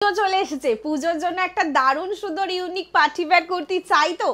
চলে এসেছে পুজোর জন্য একটা দারুণ সুন্দর ইউনিক পার্টি ওয়্যার কুর্তি চাই তো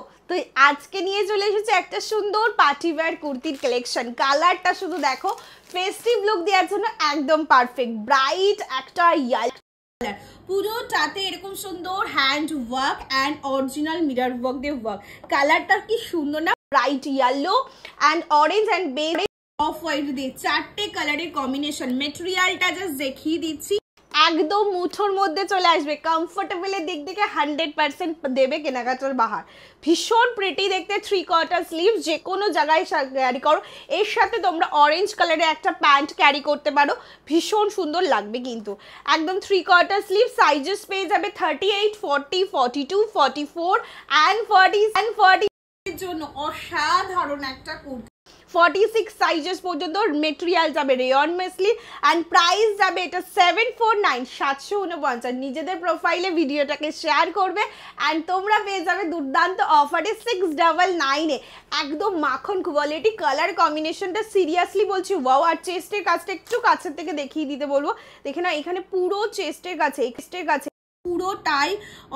আজকে নিয়ে চলে এসেছে একটা সুন্দর পার্টি ওয়্যার কুর্তির কালেকশন। কালারটা শুধু দেখো, ফেস্টিভ লুক দেওয়ার জন্য একদম পারফেক্ট। ব্রাইট একটা ইয়েলো কালার, পুরোটাতে এরকম সুন্দর hand work and original mirror work দিয়ে ওয়ার্ক। কালারটা কি সুন্দর না, bright yellow and orange and beige off white দিয়ে চারটে কালারের কম্বিনেশন। মেটেরিয়ালটা জাস্ট দেখিয়ে দিচ্ছি, একদম মুঠোর মধ্যে চলে আসবে। কমফোর্টেবলের দিক থেকে 100% দেবে কেনাকাটার বাহার। ভীষণ প্রিটি দেখতে, 3/4 স্লিভ, যে কোনো জায়গায় ক্যারি করো। এর সাথে তোমরা অরেঞ্জ কালারের একটা প্যান্ট ক্যারি করতে পারো, ভীষণ সুন্দর লাগবে কিন্তু। একদম 3/4 স্লিভ, সাইজেস পেয়ে যাবে 38, 40, 42, 44 অ্যান্ড 40 এর জন্য অসাধারণ একটা কুর্তি। 46 সাইজেস পর্যন্ত মেটেরিয়াল যাবে রেয়ন মেসলি অ্যান্ড প্রাইস যাবে এটা 749, 749। নিজেদের প্রোফাইলে ভিডিওটাকে শেয়ার করবে অ্যান্ড তোমরা পেয়ে যাবে দুর্দান্ত অফারে 699 একদম মাখন কোয়ালিটি। কালার কম্বিনেশনটা সিরিয়াসলি বলছি ওয়াও। আর চেস্টের কাছটা একটু কাছের থেকে দেখিয়ে দিতে বলবো। দেখে না, এখানে পুরো চেস্টের কাছে পুরোটাই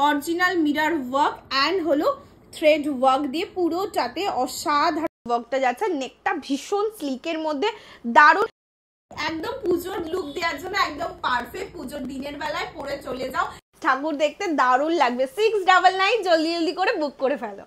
অরিজিনাল মিরর ওয়ার্ক অ্যান্ড হলো থ্রেড ওয়ার্ক দিয়ে পুরোটাতে অসাধারণ ওয়ার্কটা যাচ্ছে। নেকটা ভীষণ স্লিকের মধ্যে দারুণ, একদম পুজোর লুক দেওয়ার জন্য একদম পারফেক্ট। পুজোর দিনের বেলায় পরে চলে যাও, ঠাকুর দেখতে দারুণ লাগবে। 699, জলদি করে বুক করে ফেলো।